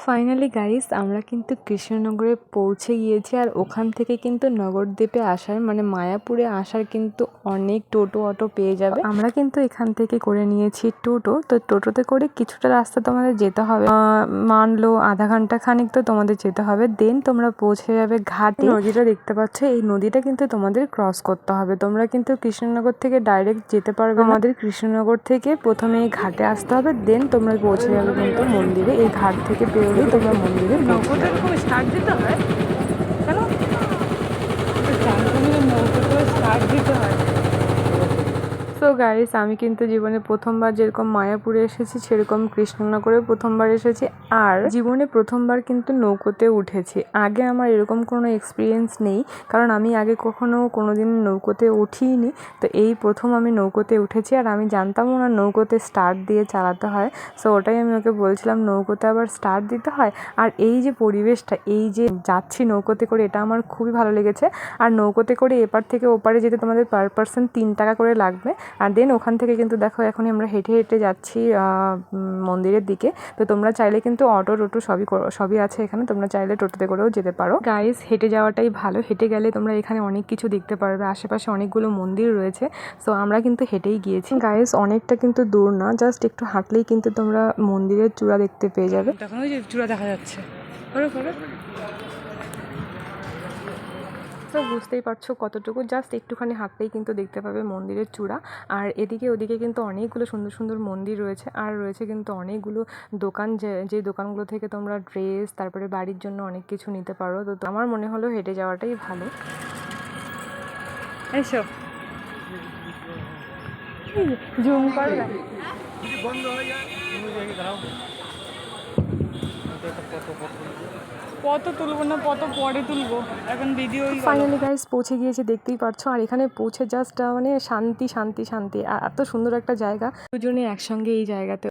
Finally guys আমরা কিন্তু কৃষ্ণনগরে পৌঁছে গিয়েছি। আর ওখান থেকে কিন্তু নগরদ্বীপে আসার মানে মায়াপুরে আসার কিন্তু অনেক টোটো অটো পেয়ে যাবে। আমরা কিন্তু এখান থেকে করে নিয়েছি টোটো। তো টোটোতে করে কিছুটা রাস্তা তোমাদের যেতে হবে, মানলো আধা ঘন্টা খানিক তো তোমাদের যেতে হবে। দেন তোমরা পৌঁছে যাবে ঘাটে। নদীটা দেখতে পাচ্ছ, এই নদীটা কিন্তু তোমাদের ক্রস করতে হবে। তোমরা কিন্তু কৃষ্ণনগর থেকে ডাইরেক্ট যেতে পারবে। আমাদের কৃষ্ণনগর থেকে প্রথমে এই ঘাটে আসতে হবে, দেন তোমরা পৌঁছে যাবে কিন্তু মন্দিরে। এই ঘাট থেকে বেরোলেই তোমরা মন্দিরে পৌঁছে যাবে। স্টার্ট দিতে হয় কেন? নৌকোতে স্টার্ট দিতে হয়। সো গাইস আমি কিন্তু জীবনে প্রথমবার যেরকম মায়াপুরে এসেছি সেরকম কৃষ্ণনগরে প্রথমবার এসেছি। আর জীবনে প্রথমবার কিন্তু নৌকোতে উঠেছি। আগে আমার এরকম কোনো এক্সপিরিয়েন্স নেই, কারণ আমি আগে কখনো কোনোদিন নৌকোতে উঠিনি। তো এই প্রথম আমি নৌকোতে উঠেছি। আর আমি জানতামও না নৌকোতে স্টার্ট দিয়ে চালাতে হয়। সো ওটাই আমি ওকে বলছিলাম নৌকোতে আবার স্টার্ট দিতে হয়। আর এই যে পরিবেশটা, এই যে যাচ্ছি নৌকোতে করে, এটা আমার খুবই ভালো লেগেছে। আর নৌকোতে করে এপার থেকে ওপারে যেতে তোমাদের পার পার্সন 3 টাকা করে লাগবে। আর দেন ওখান থেকে কিন্তু দেখো এখনই আমরা হেঁটে হেঁটে যাচ্ছি মন্দিরের দিকে। তো তোমরা চাইলে কিন্তু অটো টোটো সবই আছে এখানে, তোমরা চাইলে টোটোতে করেও যেতে পারো। গাইস হেঁটে যাওয়াটাই ভালো, হেঁটে গেলে তোমরা এখানে অনেক কিছু দেখতে পারবে। আশেপাশে অনেকগুলো মন্দির রয়েছে। সো আমরা কিন্তু হেঁটেই গিয়েছি। গাইস অনেকটা কিন্তু দূর না, জাস্ট একটু হাঁটলেই কিন্তু তোমরা মন্দিরের চূড়া দেখতে পেয়ে যাবে। তখন ওই যে চূড়া দেখা যাচ্ছে। তো বুঝতেই পারছো কতটুকু, জাস্ট একটুখানি হাঁটলেই কিন্তু দেখতে পাবে মন্দিরের চূড়া। আর এদিকে ওদিকে কিন্তু অনেকগুলো সুন্দর সুন্দর মন্দির রয়েছে। আর রয়েছে কিন্তু অনেকগুলো দোকান, যে দোকানগুলো থেকে তোমরা ড্রেস তারপরে বাড়ির জন্য অনেক কিছু নিতে পারো। তো আমার মনে হলো হেঁটে যাওয়াটাই ভালো। এসো জুম করবে। কত তুলবো না, কত পরে তুলবো, এখন ভিডিও। ফাইনালি গাইস পৌঁছে গিয়েছে, দেখতেই পারছো। আর এখানে পৌঁছে জাস্ট মানে শান্তি শান্তি শান্তি। এত সুন্দর একটা জায়গা, দুজনে একসঙ্গে এই জায়গাতে